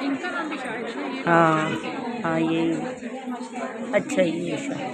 इनका नाम भी शायद है ना ये। हाँ हाँ ये अच्छा ये शायद।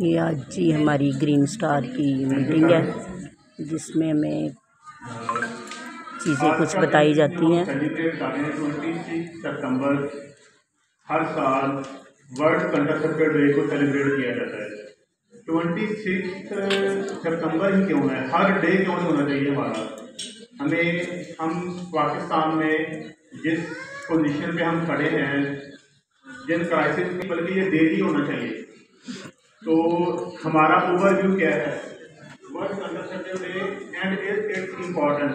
ये आज जी हमारी ग्रीन स्टार की मीटिंग है जिसमें हमें चीज़ें कुछ बताई जाती हैं। सेलिब्रेट कर रहे हैं 26 सितंबर हर साल वर्ल्ड कंट्रासेप्टिव डे को सेलिब्रेट किया जाता है। 26 सितंबर ही क्यों है, हर डे क्यों नहीं होना चाहिए हमारा। हम पाकिस्तान में जिस पोजीशन पे हम खड़े हैं, जिन क्राइसिस में, बल्कि ये डेली होना चाहिए। तो हमारा ओवरव्यू क्या है, world contraceptive day and its importance.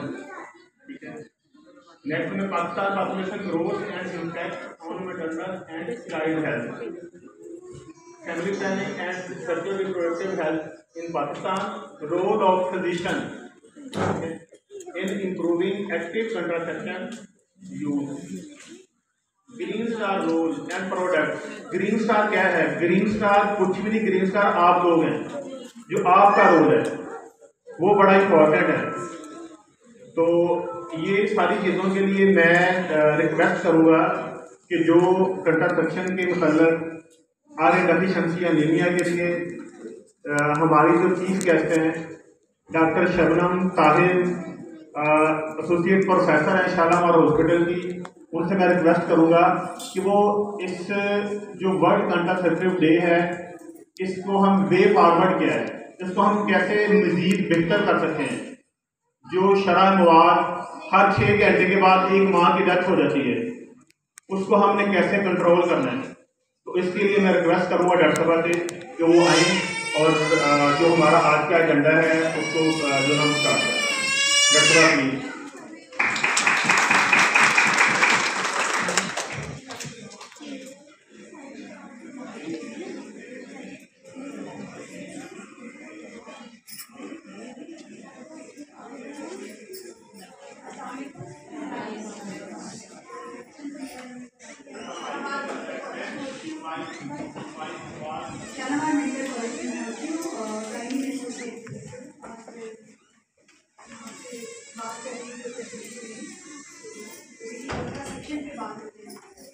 ठीक है, नेक्स्ट में Pakistan population growth and impact on maternal and child health, family planning and sexual reproductive health in Pakistan, role of physician in improving active contraception use, green star role and product. Green star क्या है? Green star कुछ भी नहीं, green star आप लोग हैं, जो आपका रोल है वो बड़ा इंपॉर्टेंट है। तो ये सारी चीज़ों के लिए मैं रिक्वेस्ट करूँगा कि जो कंट्रासेप्शन के मतलब आयरन डेफिशिएंसी एनीमिया के लिए हमारी जो चीफ गेस्ट हैं doctor Shabnam Tahir, associate professor हैं शालामार हॉस्पिटल की, उनसे मैं रिक्वेस्ट करूँगा कि वो इस जो वर्ल्ड कंट्रासेप्टिव डे है इसको हम वे फॉरवर्ड क्या है, इसको हम कैसे मज़ीद बेहतर कर सकते हैं। जो शरअ मवाद हर 6 घंटे के बाद एक माँ की डेथ हो जाती है, उसको हमने कैसे कंट्रोल करना है। तो इसके लिए मैं रिक्वेस्ट करूँगा डॉक्टर साहब से कि वो आएँ और जो हमारा आज का एजेंडा है उसको जो हम स्टार्ट करें। डॉक्टर साहब प्लीज।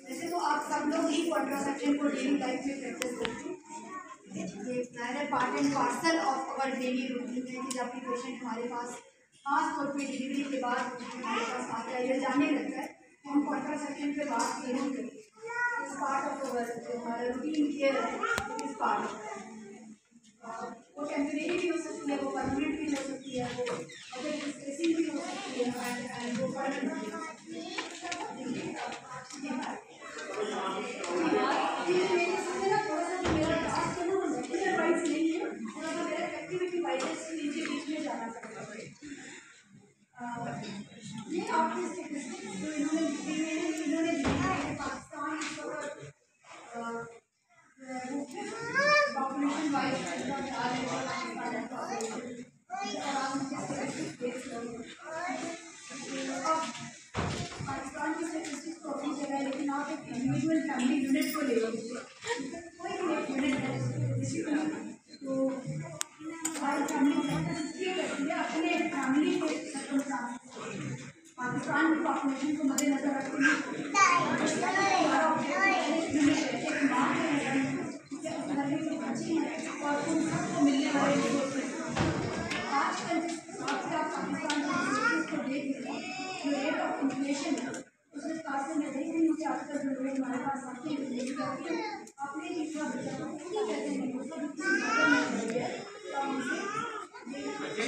वैसे तो आप सब लोग ही कंट्रासेप्शन को डेली लाइफ में प्रैक्टिस करते हैं। ये part and parcel of our daily routine है कि जब भी पेशेंट हमारे पास खास तौर पे डिलीवरी के बाद हमारे पास आता है या जाने लगता है तो हम कंट्रासेप्शन पे बात जरूर करें। इस पार्ट ऑफ अवर जो हमारा रूटीन केयर है इस पार्ट वो टेम्परेरी भी हो सकती है, वो परमानेंट भी हो सकती है, वो अगर स्ट्रेसिंग भी हो सकती है एंड वो परमानेंट भी हो सकती है। ये आपके स्टेटिस्टिक्स जो इन्होंने दिया है पाकिस्तान पॉपुलेशन वाइज पाकिस्तान की स्टेटिस्टिक्स तो अपनी जगह है, लेकिन आप एक इंडिविजुअल फैमिली यूनिट को ले लो, कोई भी एक यूनिट है तो हमारी फैमिली ये करती है अपने फैमिली के पाकिस्तान की पॉपुलेशन को मद्देनजर रखते हुए और उन सबको मिलने वाले आजकल आप पाकिस्तान को देख रहे हैं जो रेट ऑफ इन्फ्लेशन है उस हिसाब से मैं हमारे पास आते हैं आपने लिखा नहीं कहते हैं मतलब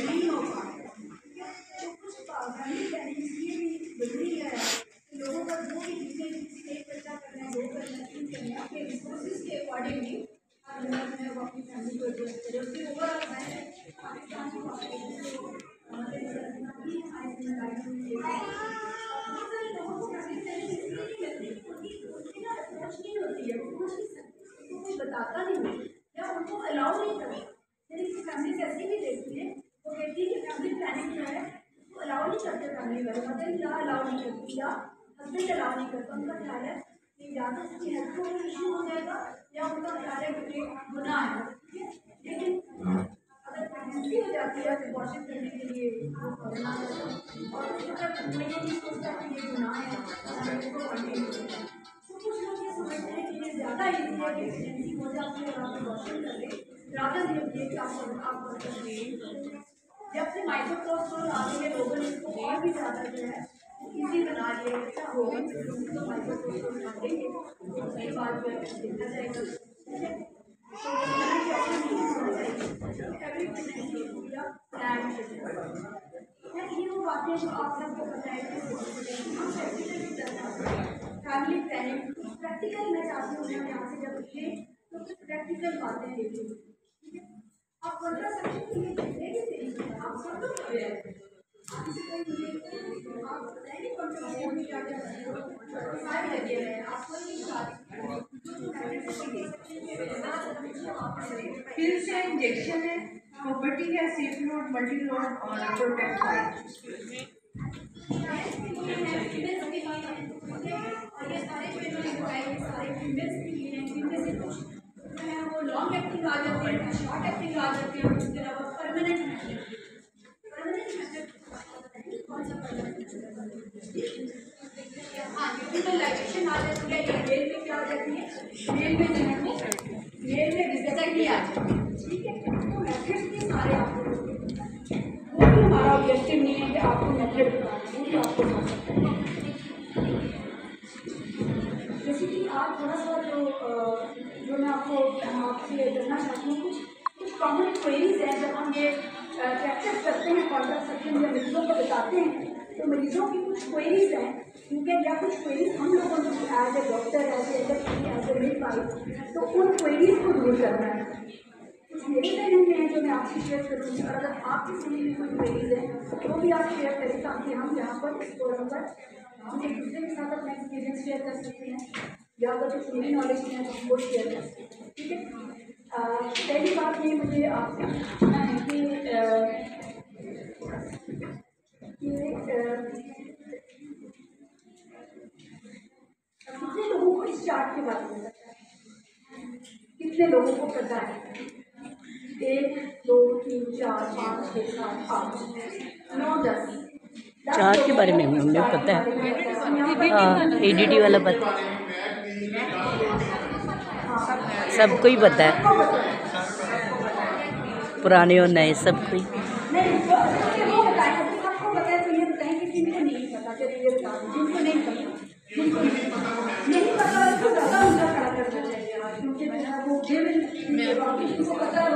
नहीं हो पा रहा तो कुछ पाबंदी इसलिए भी जरूरी है लोगों का जो भी चीज़ें एक बच्चा करना है दो करना है तीन करना है आपके रिसोर्सेज के अकॉर्डिंगली वो अपनी फैमिली को एडजस्ट करें उसके ओवरऑल मैंने पाकिस्तान को कोई बताता नहीं या उनको अलाउ नहीं करता मेरी फैमिली कैसे भी देखती है वो कहती है कि फैमिली प्लानिंग जो है वो अलाउ नहीं करते फैमिली वाले मदर या अलाउ नहीं करती या हस्बैंड अलाउ नहीं करता उनका ख्याल है कि या तो उसकी हेल्थ को इशू हो जाएगा या उनका ख्याल है कि गुनाह है लेकिन अगर प्रेगनेंसी हो जाती है अबॉर्शन करने के लिए और उसके बाद मैं ये नहीं सोचता कि ये गुनाह है कुछ लोग ये समझते हैं कि ये ज़्यादा ईजी है कि प्रेगनेंसी हो जाती है और आप अबॉर्शन कर लें ज़्यादा ये कि आप कर लें जब से माइक्रोप्रोस्टोल आने में लोगों ने इसको और भी ज़्यादा जो है इजी बना लिया अच्छा हो तो माइक्रोप्रोस्टोल बना देंगे उसके बाद जो है देखा जाएगा ये वो बातें जो आप सबको पता है फैमिली प्लानिंग प्रैक्टिकल मैं चाहती हूँ यहाँ से जब उठे तो कुछ प्रैक्टिकल बातें देखिए आप कॉन्ट्रासेप्शन के लिए आप सब लोग आपसे कोई मुझे आप बताएंगे कॉन्ट्रासेप्शन में क्या क्या सारे लगे हुए हैं आपको फिर से इंजेक्शन है प्रॉपर्टी है सेफ नोट मल्टी नोट और प्रोटेक्ट और ये सारे जो इन्होंने बताए ये सारे फीमेल्स के लिए हैं जिनमें से कुछ जो है वो लॉन्ग एक्टिंग आ जाती है शॉर्ट एक्टिंग आ जाती है उसके अलावा परमानेंट मेथड कौन सा परमानेंट हाँ यूटिलाइजेशन आ जाती है या मेल में क्या आ जाती है मेल में जो है वो मेल में विजिबिलिटी आ जाती है ठीक है तो मेथड्स भी सारे आपको वो भी हमारा ऑब्जेक्टिव नहीं है कि आपको मेथड बताना वो भी आपको बता सकते हैं जैसे कि आप थोड़ा सा जो मैं आपसे करना चाहती हूँ कुछ कॉमन क्वेरीज हैं जब हम ये प्रैक्टिस करते हैं कॉन्ट्रासेप्शन या मरीजों को बताते हैं तो मरीजों की कुछ क्वेरीज हैं क्योंकि या कुछ क्वेरीज हम लोगों को as a doctor as a midwife तो उन क्वेरीज को दूर करना है कुछ मेरे जहन में है जो मैं आपसे शेयर करूँगी और अगर आपके समझ में कोई क्वेरीज है तो भी आप शेयर करें ताकि हम यहाँ पर इस फोरम पर हम एक दूसरे के साथ अपना एक्सपीरियंस शेयर कर सकते हैं या अगर कुछ मेरी नॉलेज है तो हमको शेयर कर सकते हैं ठीक है पहली बात ये मुझे आपसे पूछना है कि कितने लोगों को इस चार्ट के बारे में पता है कितने लोगों को पता है 1 2 3 4 5 6 7 8 9 10 चार्ट के बारे में हमें पता है एडीटी वाला पता सबको ही पता है पुराने और नए सबको ही नहीं वो बताएं सबको बताएं तो ये बताएं कि किनको नहीं पता चलिए ये बता जिनको नहीं पता तो ज़्यादा उनका खड़ा करना चाहिए क्योंकि वो जिनको पता है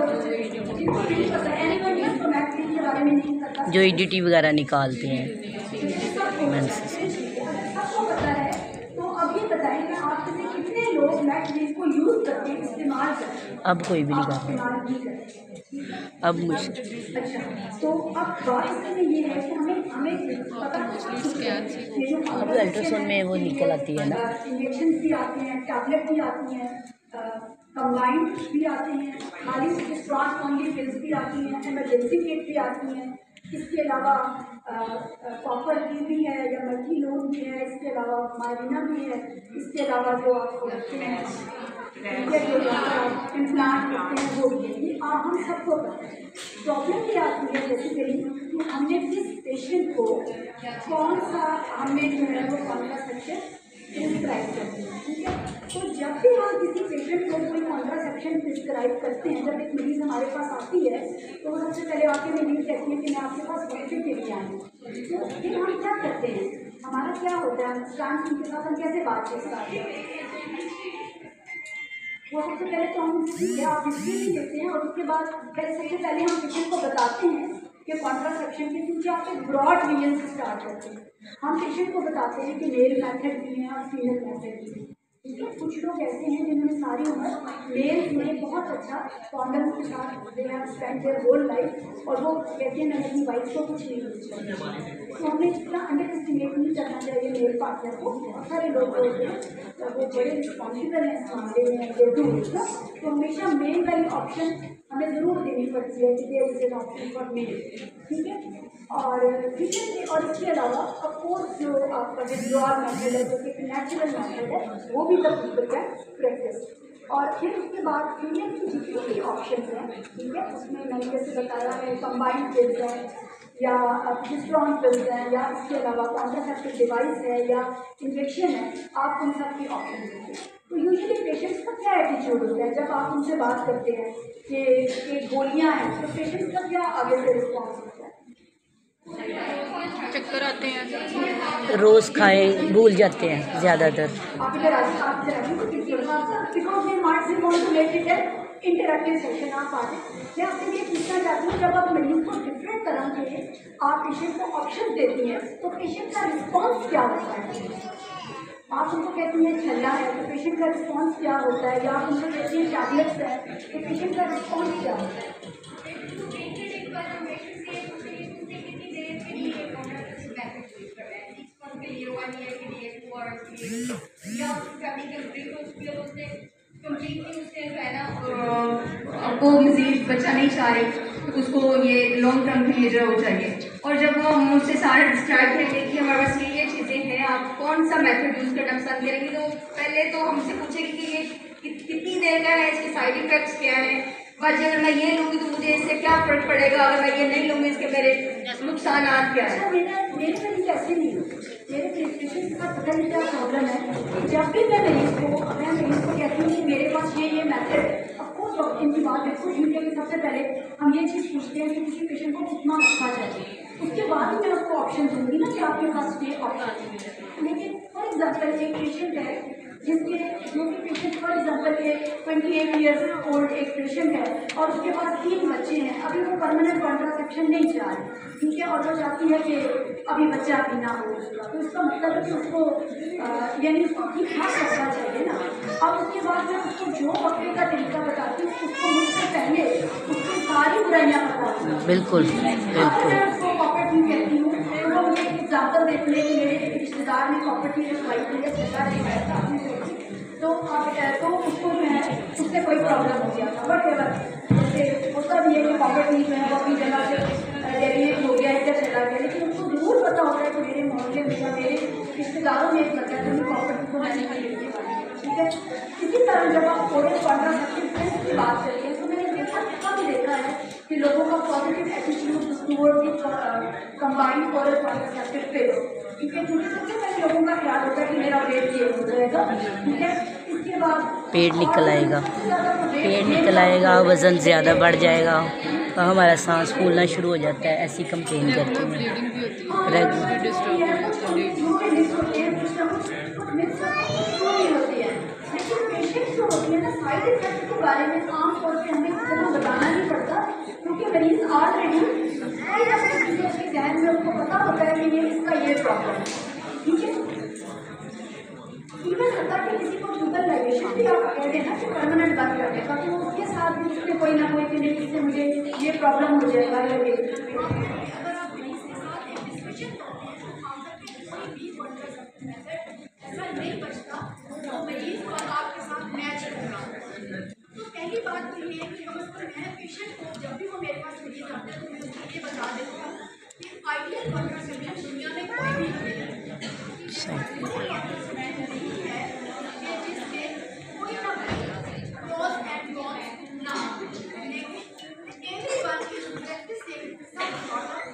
जिनको नहीं पता एनीवन जिसको मैथमेटिक्स के बारे में नहीं पता जो एडीटी वगैरह निकालते हैं सबको पता है तो अब ये बताएं कि आप में से कितने लोग मैथमेटिक्स को यूज़ करते हैं इस्तेमाल करते हैं अब कोई भी नहीं करता इस्तेमाल नहीं करते अब मुश्किल अच्छा तो अब बात इसमें ये है कि हमें पता ये जो अब अल्ट्रासाउंड में वो निकल आती है ना इंजेक्शन भी आते हैं टैबलेट भी आती हैं कंबाइंड भी आते हैं खाली स्ट्रॉन्ग ओनली पिल्स भी आती हैं एमरजेंसी किट भी आती हैं इसके अलावा कॉपर की भी है या मल्टी लोन भी है इसके अलावा माइलिना भी है इसके अलावा जो आपको रखते हैं इम्प्लांट करते हैं वो भी ये हम सबको पता है प्रॉब्लम क्या आती है बेसिकली कि हमने किस पेशेंट को कौन सा हमने जो है वो कॉन्ट्रासेप्शन प्रिस्क्राइब करते हैं ठीक है तो जब भी हम किसी पेशेंट को कोई कॉन्ट्रासेप्शन प्रिस्क्राइब करते हैं जब एक मरीज़ हमारे पास आती है तो वो सबसे पहले आके में नहीं कहती है कि मैं आपके पास बच्चे के लिए आई हूँ तो फिर हम क्या करते हैं हमारा क्या होता है, स्टार्ट के साथ हम कैसे बातचीत करते हैं, वो सबसे पहले तो हम ठीक है आप हिस्ट्री भी लेते हैं, और उसके बाद सबसे पहले हम पेशेंट को बताते हैं कि कॉन्ट्रासेप्शन के, क्योंकि आप एक ब्रॉड रीजन से स्टार्ट करते हैं। हम पेशेंट को बताते हैं कि मेल मेथड भी है और फीमेल मेथड भी है, ठीक है। कुछ लोग ऐसे हैं जिन्होंने सारी उम्र मेल में बहुत अच्छा कॉन्डम के साथ they have spend their whole life, और वो कहते हैं मैंने अपनी वाइफ को कुछ नहीं पूछा। तो हमें इतना अंडर एस्टिमेट नहीं करना चाहिए मेल पार्टनर को। बहुत सारे लोग होते हैं वो बड़े रिस्पॉन्सिबल हैं इस मामले में, तो हमेशा मेल वाली ऑप्शन हमें ज़रूर देनी पड़ती है कि there is an option for male, ठीक है। और ठीक है, और इसके अलावा अफकोर्स जो आपका विड्रॉल मेथड है जो कि नेचुरल मेथड है वो भी सब पीपल कैन प्रैक्टिस। और फिर उसके बाद फीमेल की जितनी भी ऑप्शन हैं, ठीक है, उसमें मैंने जैसे बताया है कंबाइंड पिल्स है या प्रोजेस्टेरॉन पिल्स हैं या इसके अलावा कॉन्ट्रासेप्टिव डिवाइस है या इंजेक्शन है, आप उन सब की ऑप्शन देंगे। तो यूजुअली पेशेंट्स का क्या एटीट्यूड होता है जब आप उनसे बात करते हैं कि गोलियां हैं, तो पेशेंट्स का क्या आगे से रिस्पॉन्स होता है? चक्कर आते हैं, रोज़ खाएं भूल जाते हैं ज़्यादातर। आप इधर आइए, आप इधर आइए, बिकॉज ये might say want to make it an interactive session. आप आ जाए, मैं आपसे ये पूछना चाहती हूँ, जब आप मरीज को डिफरेंट तरह के आप पेशेंट को ऑप्शन देती हैं तो पेशेंट का रिस्पॉन्स क्या होता है? आप उनको कहती हैं छल्ला है तो पेशेंट का रिस्पॉन्स क्या होता है, या आप उनको कहती हैं टैबलेट्स है तो पेशेंट का रिस्पॉन्स क्या होता है? वो मजीद बच्चा नहीं चाह रही तो उसको ये लॉन्ग टर्म के लिए जो वो चाहिए, और जब वो मुझसे सारा डिस्क्राइब करेंगे कि हमारे पास ये चीज़ें हैं, आप कौन सा मेथड यूज़ करना पसंद करेंगे, तो पहले तो हमसे पूछेगी कि ये कितनी देर का है, इसके साइड इफेक्ट्स क्या हैं, वजह अगर मैं ये लूँगी तो मुझे इससे क्या फ़र्क पड़ेगा, अगर मैं ये नहीं लूँगी इसके मेरे नुकसान क्या है। मेरे मरीज ऐसे नहीं होते, मेरे पेशेंट का पता नहीं क्या प्रॉब्लम है। जब भी मैं मरीज को कहती हूँ कि मेरे पास ये मेथड, ऑफकोर्स इनकी बात बिल्कुल ठीक है कि सबसे पहले हम ये चीज़ पूछते हैं कि किसी पेशेंट को कितना अच्छा चाहिए, उसके बाद ही मैं उसको ऑप्शन दूंगी ना कि आपके पास ये ऑप्शन है। लेकिन फॉर एग्जाम्पल एक पेशेंट है जिसके जो कि पेशेंट फॉर एग्जाम्पल के 28 ईयर्स ओल्ड एक पेशेंट है और उसके पास 3 बच्चे हैं, अभी वो परमानेंट कॉन्ट्रासेप्शन नहीं चाह रही, ठीक है, और वो चाहती है कि अभी बच्चा भी ना हो उसका, तो इसका मतलब है कि उसको यानी उसको ठीक ठाक करना चाहिए ना। अब उसके बाद मैं उसको जो पकड़े का तरीका बताती हूँ उसको मुझसे पहले उसकी सारी बुराइयाँ बताती हूँ। बिल्कुल बिल्कुल। मैं उसको प्रॉपर्टी कहती हूँ तो वो मुझे एग्जाम्पल देखने के मेरे एक रिश्तेदार ने प्रॉपर्टी रखवाई थी या सरकार ने तो उसको जो है उससे कोई प्रॉब्लम हो गया था, बट उससे होता भी है कि प्रॉपर्टी जो है वो अपनी जगह से डेविएट हो गया, इधर चला गया, लेकिन उसको जरूर पता होता है कि मेरे मोहल्ले में या मेरे रिश्तेदारों में एक लगा है प्रॉपर्टी को मैंने खरीदने वाली है, ठीक है। इसी तरह जब आप ओरल कॉन्ट्रासेप्टिव की बात करते हैं तो मैंने देखा है कि लोगों का positive attitude towards combined oral contraceptive pills, ठीक है, क्योंकि सबसे पहले लोगों का ख्याल होता है कि मेरा वेट गेन हो जाएगा, ठीक है, इसके बाद पेट निकल आएगा, पेट निकल आएगा, वज़न ज़्यादा बढ़ जाएगा और हमारा सांस फूलना शुरू हो जाता है, ऐसी कंप्लेन करती हैं। साइड इफेक्ट के बारे में आमतौर पर हमें किसी को बताना नहीं पड़ता क्योंकि मरीज ऑलरेडी उसके जहन में उसको पता होता है कि ये इसका ये प्रॉब्लम है, ठीक है। इवन होता है कि किसी को ट्यूबल लाइगेशन भी आप कह देना कि परमानेंट बात करने का, तो उसके साथ भी उसमें कोई ना कोई कि इससे मुझे ये प्रॉब्लम हो जाएगा या ये। अगर आप मरीज के साथ एक डिस्कशन करते हैं ऐसा नहीं बचता तो मरीज और आपके साथ मैच करना। तो पहली बात तो ये है कि कम से कम मैं पेशेंट को जब भी वो मेरे पास मरीज आता है तो मैं उसको ये बता देती हूँ कि आइडियल कॉन्ट्रासेप्शन दुनिया में कोई भी नहीं है, जिसमें कोई ना क्रॉस एंड बॉन्ड ना, लेकिन everyone is practicing some sort of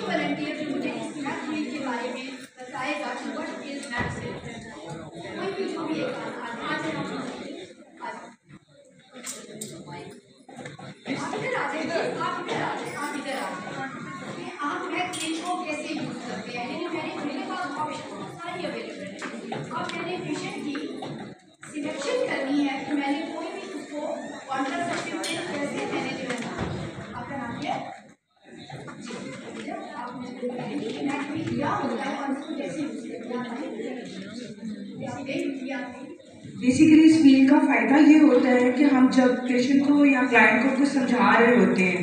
volunteer जो मुझे इस मैथ फील्ड के बारे में बताएगा कि व्हाट इज मैथ फील्ड, कोई भी जो भी एक आप इधर आ जाइए, आप मैथ फील्ड को कैसे यूज करते हैं, लेकिन मेरे पास ऑप्शन सारी अवेलेबल है। अब मैंने विषय की सिलेक्शन करनी है कि मैंने कोई भी उसको कॉन्ट्रासेप्टिव कैसे मैंने जो है ना आपका नाम क्या है, बेसिकली इस फील्ड का फ़ायदा ये होता है कि हम जब पेशेंट को या क्लाइंट को कुछ समझा रहे होते हैं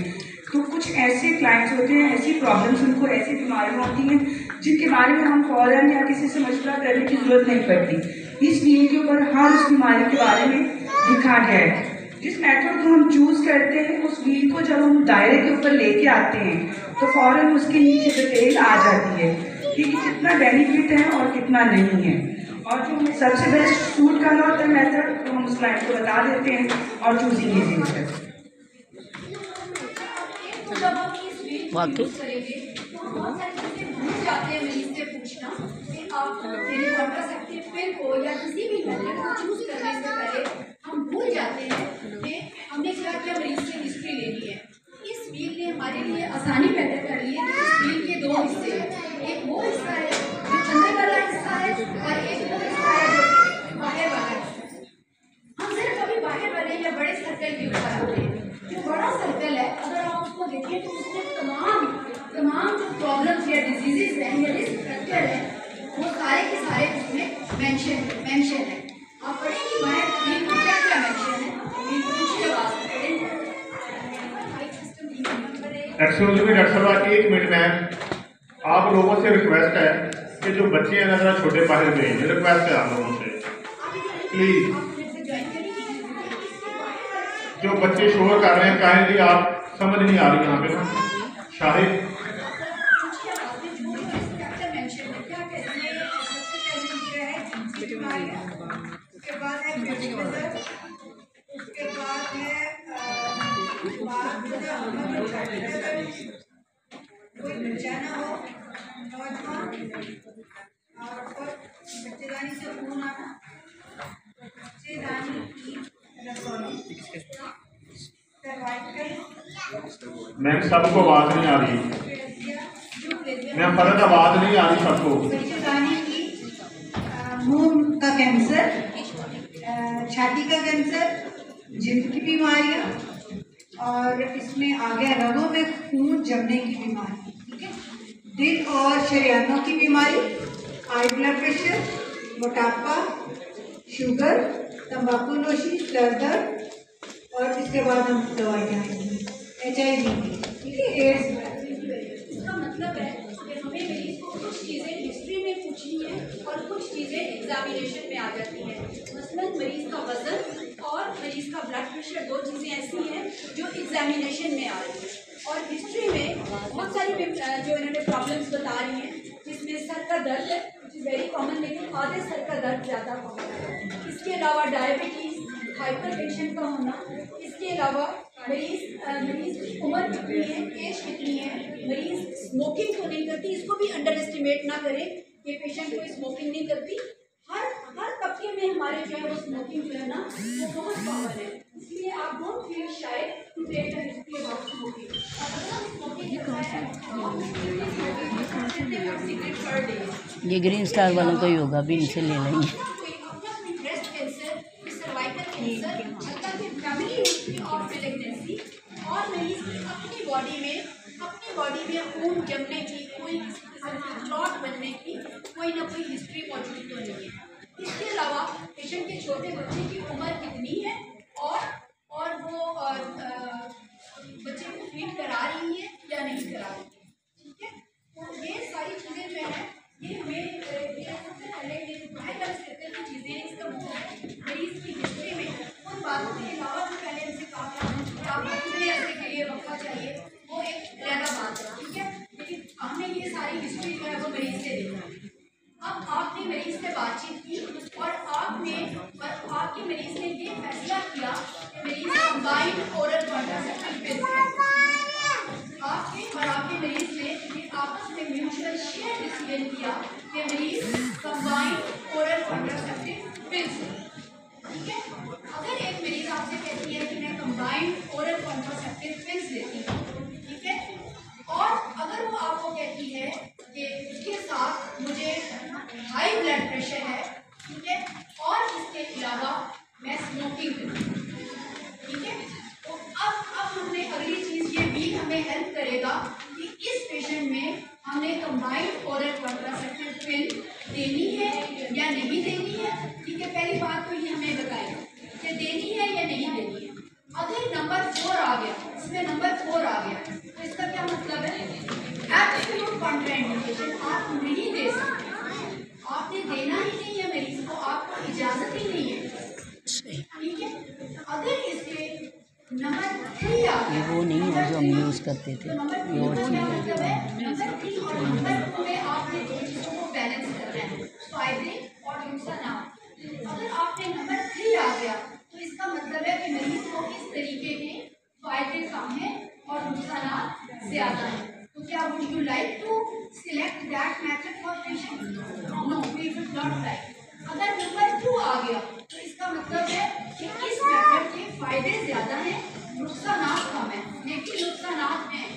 तो कुछ ऐसे क्लाइंट्स होते हैं, ऐसी प्रॉब्लम्स, उनको ऐसी बीमारियाँ होती हैं जिनके बारे में हम फ़ौरन या किसी से मशवरा करने की ज़रूरत नहीं पड़ती। इस फील्ड के ऊपर हर उस बीमारी के बारे में लिखा गया है। जिस मेथड को हम चूज़ करते हैं उस फील्ड को जब हम दायरे के ऊपर लेके आते हैं तो फ़ौरन उसके नीचे डिटेल आ जाती है कि कितना बेनिफिट है और कितना नहीं है, और जो सबसे बेस्ट सूट करना होता है मेथड तो हम उस क्लाइंट को बता देते हैं और चूजिंग ईजी होता है। जब हम इस फील्ड को यूज करेंगे तो हम बहुत सारी चीज़ें भूल जाते हैं मरीज से पूछना कि आप मेरी कॉन्ट्रासेप्टिव पिल को या किसी भी मेथड को चूज करने से पहले हम भूल जाते हैं कि हमने क्या क्या मरीज से हिस्ट्री लेनी है। इस फील्ड ने हमारे लिए आसानी पैदा कर ली है कि इस फील्ड के दो हिस्से हैं, एक वो हिस्सा है जो अंदर वाला हिस्सा है और एक वो हिस्सा है जो बाहर वाला हिस्सा है। हम सिर्फ कभी बाहर वाले या बड़े सर्कल के ऊपर आते हैं। जो बड़ा सर्कल है अगर आप उसको देखें तो उसमें तमाम जो प्रॉब्लम्स या डिजीजेस हैं या रिस्क फैक्टर है वो सारे के सारे उसमें मेंशन है। आप पढ़ेंगे बाहर फील्ड में क्या क्या मेंशन है, पूछिए बात करें। एक्सक्यूज मी डॉक्टर साहब, 1 मिनट मैम, आप लोगों से रिक्वेस्ट है कि जो बच्चे हैं ना जरा छोटे बाहर भेजिए, रिक्वेस्ट है आप लोगों से प्लीज। जो बच्चे शोर कर रहे हैं काइंडली, आप समझ नहीं आ रही यहाँ पे ना शाहिद। उसके बाद है कोई बेचैना हो, नौजवान और बच्चेदानी से खून आना, बच्चेदानी की मैम सबको आवाज़ नहीं आ रही, मैम फर्क आवाज़ नहीं आ रही सबको। बच्चेदानी की, मुंह का कैंसर, छाती का कैंसर, जिल्द की बीमारियाँ, और इसमें आ गया रगों में खून जमने की बीमारी, ठीक है, दिल और शरीयानों की बीमारी, हाई ब्लड प्रेशर, मोटापा, शुगर, तंबाकूनोशी, सर दर्द, और इसके बाद हम दवाइयाँ आएंगी, HIV, ठीक है, एड्स। इसका मतलब है कि हमें मरीज को कुछ चीज़ें हिस्ट्री में पूछनी है और कुछ चीज़ें एग्जामिनेशन में आ जाती हैं। मसलन मरीज का वजन और मरीज का ब्लड प्रेशर, दो चीज़ें ऐसी हैं जो एग्जामिनेशन में आ रही हैं। और हिस्ट्री में बहुत सारी जो इन्होंने प्रॉब्लम्स बता रही हैं, जिसमें सर का दर्द है विच इज़ वेरी कॉमन, लेकिन आधे सर का दर्द ज़्यादा कॉमन है। इसके अलावा डायबिटीज़, हाइपरटेंशन का होना, इसके अलावा मरीज की उम्र कितनी है, एज कितनी है, मरीज स्मोकिंग तो नहीं करती, इसको भी अंडर एस्टिमेट ना करें कि पेशेंट कोई स्मोकिंग नहीं करती। हर तबके में हमारे जो है वो स्मोकिंग जो है ना वो बहुत कॉमन है, इसलिए आप don't feel shy to take the history about smoking. ये ग्रीन स्टार वालों का ही होगा, अभी इनसे ले लेंगे। Breast cancer, cervical cancer, family history of pregnancy, और मरीज की अपनी बॉडी में खून जमने की, कोई क्लॉट बनने की कोई ना कोई हिस्ट्री मौजूद तो नहीं है। इसके अलावा पेशेंट के छोटे बच्चे की उम्र कितनी है और वो बच्चे को फीड करा रही है या नहीं करा रही है, ठीक है। तो ये सारी चीज़ें जो है ये हमें सबसे पहले ये बाहर का सर्कल की चीज़ें, इसका मतलब मरीज की हिस्ट्री में उन बातों के अलावा जो पहले हमसे कहा आपको कितने अर्से के लिए वक्फा चाहिए, वो एक अलग बात है, ठीक है। लेकिन हमने ये सारी हिस्ट्री जो है वो मरीज से देखा। अब आपने मरीज से बातचीत की और आपके मरीज ने ये फैसला किया कि मरीज कंबाइंड ओरल कॉन्ट्रासेप्टिव पिल्स आपके और आपके मरीज ने आपस में म्यूचुअल शेयर डिसीजन किया कि मरीज कंबाइंड ओरल कॉन्ट्रासेप्टिव पिल्स, ठीक है। अगर एक मरीज आपसे कहती है कि मैं कंबाइंड ओरल कॉन्ट्रासेप्टिव पिल्स लेती हूँ, ठीक है, और अगर वो आपको कहती है कि उसके साथ मुझे हाई ब्लड प्रेशर है, ठीक है, और इसके अलावा मैं स्मोकिंग करती हूँ, ठीक है, तो अब हमने अगली चीज़ ये भी हमें हेल्प करेगा कि इस पेशेंट में हमने कंबाइंड ओरल कॉन्ट्रासेप्टिव पिल देनी है या नहीं देनी है, ठीक है। पहली बात तो ये हमें बताएगा कि देनी है या नहीं देनी है। अगर नंबर 4 आ गया, इसमें नंबर 4 आ गया, तो इसका क्या मतलब है? एब्सोल्यूट कॉन्ट्राइंडिकेशन, आप नहीं दे सकते, आपने देना ही नहीं है मरीज को, आपको इजाज़त ही नहीं है, ठीक है। अगर इसके नंबर 3 आ गया, वो नहीं है जो हम यूज़ करते थे, नंबर 3 का क्या मतलब है? नंबर 3 और नंबर 2 में आपने दो चीज़ों को बैलेंस करना है, फायदे और नुकसान। अगर आपने नंबर 3 आ गया तो इसका मतलब है कि मरीज को इस तरीके के फायदे कम हैं और नुकसान ज़्यादा हैं। तो क्या would you like to select that method for patient? No, we would not like. अगर नंबर 2 आ गया तो इसका मतलब है कि इस मेथड के फायदे ज़्यादा हैं, नुकसान कम है, लेकिन नुकसान हैं,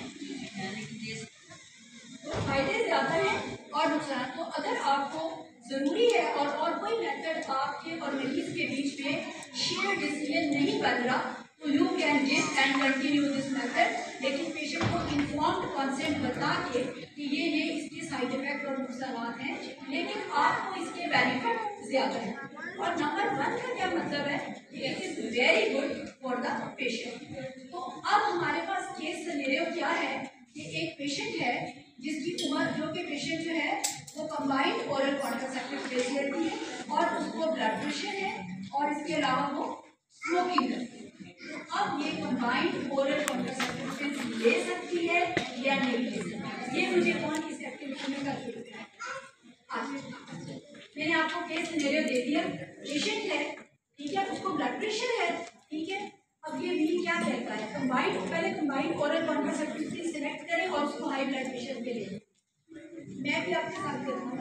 तो फायदे ज़्यादा हैं और नुकसान। तो अगर आपको ज़रूरी है और कोई मेथड आपके और मरीज के बीच में शेयर डिसीजन नहीं बन रहा, तो you can give and continue this method, लेकिन पेशेंट को इन्फॉर्म्ड कंसेंट बता के कि ये इसके साइड इफेक्ट और नुकसान हैं, लेकिन आपको इसके बेनिफिट ज़्यादा है। और नंबर 1 का क्या मतलब है कि it is very good for the patient. तो अब हमारे पास केस सिनेरियो क्या है कि एक पेशेंट है जिसकी उम्र, जो कि पेशेंट जो है वो कंबाइंड ओरल कॉन्ट्रासेप्टिव पिल्स लेती है और उसको ब्लड प्रेशर है और इसके अलावा वो स्मोकिंग करती है। तो अब ये कंबाइंड ओरल कॉन्ट्रासेप्टिव पिल्स ले सकती है या नहीं ले सकती, ये मुझे कौन इस एक्टिविटी में करके दिखाए। मैंने आपको केस सिनेरियो दे दिया, पेशेंट है, ठीक है, उसको ब्लड प्रेशर है, ठीक है। अब ये भी क्या कहता है, पहले combined oral contraceptive pills select करें और उसको हाई ब्लड प्रेशर पे लें। मैं भी आपके साथ करता हूँ,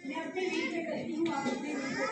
मैं अपने वीक में करती हूँ, आप अपने वीक में